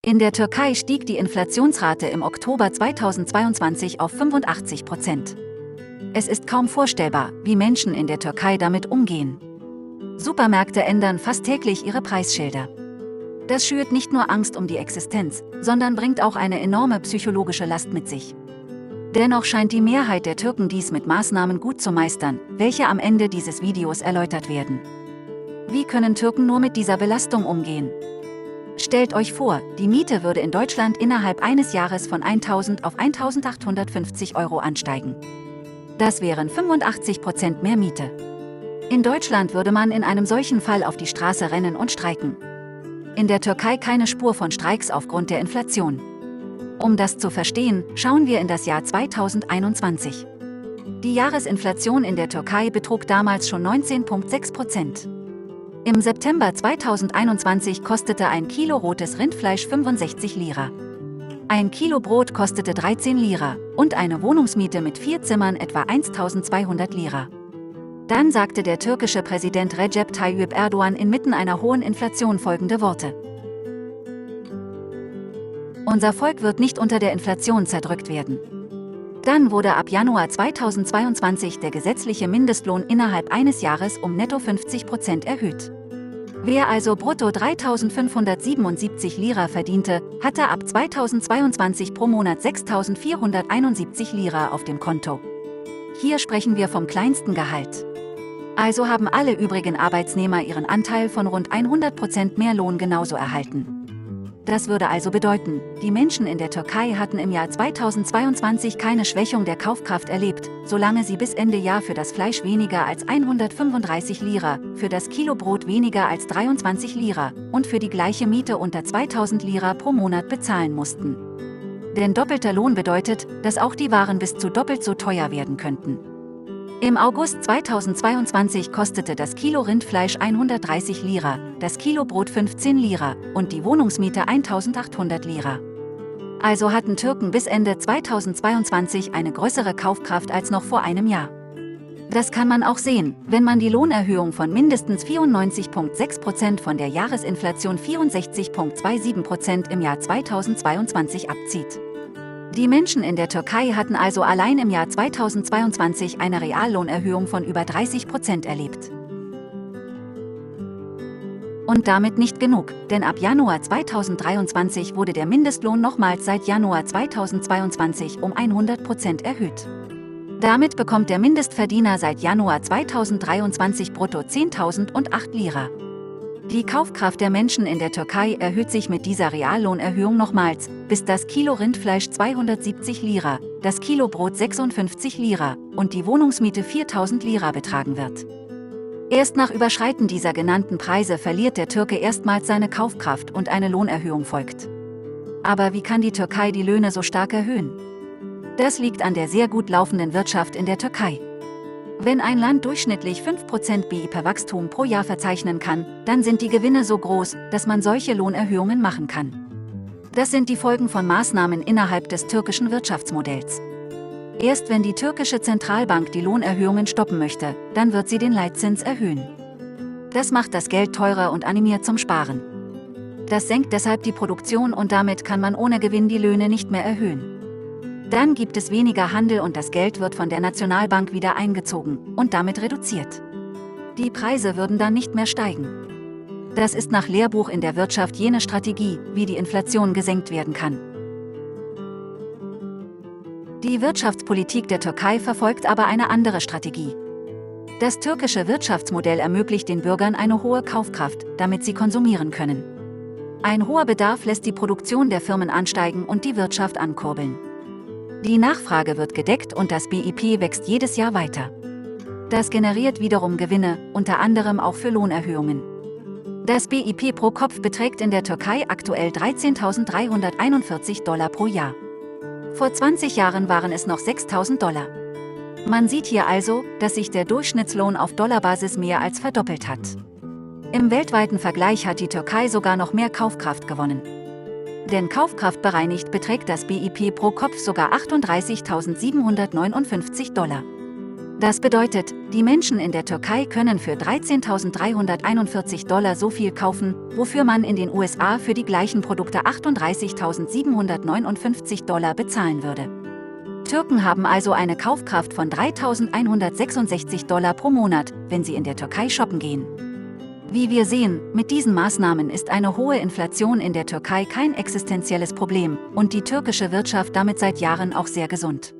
In der Türkei stieg die Inflationsrate im Oktober 2022 auf 85%. Es ist kaum vorstellbar, wie Menschen in der Türkei damit umgehen. Supermärkte ändern fast täglich ihre Preisschilder. Das schürt nicht nur Angst um die Existenz, sondern bringt auch eine enorme psychologische Last mit sich. Dennoch scheint die Mehrheit der Türken dies mit Maßnahmen gut zu meistern, welche am Ende dieses Videos erläutert werden. Wie können Türken nur mit dieser Belastung umgehen? Stellt euch vor, die Miete würde in Deutschland innerhalb eines Jahres von 1.000 auf 1.850 Euro ansteigen. Das wären 85% mehr Miete. In Deutschland würde man in einem solchen Fall auf die Straße rennen und streiken. In der Türkei keine Spur von Streiks aufgrund der Inflation. Um das zu verstehen, schauen wir in das Jahr 2021. Die Jahresinflation in der Türkei betrug damals schon 19,6%. Im September 2021 kostete ein Kilo rotes Rindfleisch 65 Lira. Ein Kilo Brot kostete 13 Lira und eine Wohnungsmiete mit 4 Zimmern etwa 1.200 Lira. Dann sagte der türkische Präsident Recep Tayyip Erdogan inmitten einer hohen Inflation folgende Worte: Unser Volk wird nicht unter der Inflation zerdrückt werden. Dann wurde ab Januar 2022 der gesetzliche Mindestlohn innerhalb eines Jahres um netto 50% erhöht. Wer also brutto 3.577 Lira verdiente, hatte ab 2022 pro Monat 6.471 Lira auf dem Konto. Hier sprechen wir vom kleinsten Gehalt. Also haben alle übrigen Arbeitsnehmer ihren Anteil von rund 100% mehr Lohn genauso erhalten. Das würde also bedeuten, die Menschen in der Türkei hatten im Jahr 2022 keine Schwächung der Kaufkraft erlebt, solange sie bis Ende Jahr für das Fleisch weniger als 135 Lira, für das Kilo Brot weniger als 23 Lira und für die gleiche Miete unter 2.000 Lira pro Monat bezahlen mussten. Denn doppelter Lohn bedeutet, dass auch die Waren bis zu doppelt so teuer werden könnten. Im August 2022 kostete das Kilo Rindfleisch 130 Lira, das Kilo Brot 15 Lira und die Wohnungsmiete 1.800 Lira. Also hatten Türken bis Ende 2022 eine größere Kaufkraft als noch vor einem Jahr. Das kann man auch sehen, wenn man die Lohnerhöhung von mindestens 94,6% von der Jahresinflation 64,27% im Jahr 2022 abzieht. Die Menschen in der Türkei hatten also allein im Jahr 2022 eine Reallohnerhöhung von über 30% erlebt. Und damit nicht genug, denn ab Januar 2023 wurde der Mindestlohn nochmals seit Januar 2022 um 100% erhöht. Damit bekommt der Mindestverdiener seit Januar 2023 brutto 10.008 Lira. Die Kaufkraft der Menschen in der Türkei erhöht sich mit dieser Reallohnerhöhung nochmals, bis das Kilo Rindfleisch 270 Lira, das Kilo Brot 56 Lira und die Wohnungsmiete 4.000 Lira betragen wird. Erst nach Überschreiten dieser genannten Preise verliert der Türke erstmals seine Kaufkraft und eine Lohnerhöhung folgt. Aber wie kann die Türkei die Löhne so stark erhöhen? Das liegt an der sehr gut laufenden Wirtschaft in der Türkei. Wenn ein Land durchschnittlich 5% BIP-Wachstum pro Jahr verzeichnen kann, dann sind die Gewinne so groß, dass man solche Lohnerhöhungen machen kann. Das sind die Folgen von Maßnahmen innerhalb des türkischen Wirtschaftsmodells. Erst wenn die türkische Zentralbank die Lohnerhöhungen stoppen möchte, dann wird sie den Leitzins erhöhen. Das macht das Geld teurer und animiert zum Sparen. Das senkt deshalb die Produktion und damit kann man ohne Gewinn die Löhne nicht mehr erhöhen. Dann gibt es weniger Handel und das Geld wird von der Nationalbank wieder eingezogen und damit reduziert. Die Preise würden dann nicht mehr steigen. Das ist nach Lehrbuch in der Wirtschaft jene Strategie, wie die Inflation gesenkt werden kann. Die Wirtschaftspolitik der Türkei verfolgt aber eine andere Strategie. Das türkische Wirtschaftsmodell ermöglicht den Bürgern eine hohe Kaufkraft, damit sie konsumieren können. Ein hoher Bedarf lässt die Produktion der Firmen ansteigen und die Wirtschaft ankurbeln. Die Nachfrage wird gedeckt und das BIP wächst jedes Jahr weiter. Das generiert wiederum Gewinne, unter anderem auch für Lohnerhöhungen. Das BIP pro Kopf beträgt in der Türkei aktuell $13.341 pro Jahr. Vor 20 Jahren waren es noch $6.000. Man sieht hier also, dass sich der Durchschnittslohn auf Dollarbasis mehr als verdoppelt hat. Im weltweiten Vergleich hat die Türkei sogar noch mehr Kaufkraft gewonnen. Denn kaufkraftbereinigt beträgt das BIP pro Kopf sogar $38.759. Das bedeutet, die Menschen in der Türkei können für $13.341 so viel kaufen, wofür man in den USA für die gleichen Produkte $38.759 bezahlen würde. Türken haben also eine Kaufkraft von $3.166 pro Monat, wenn sie in der Türkei shoppen gehen. Wie wir sehen, mit diesen Maßnahmen ist eine hohe Inflation in der Türkei kein existenzielles Problem und die türkische Wirtschaft damit seit Jahren auch sehr gesund.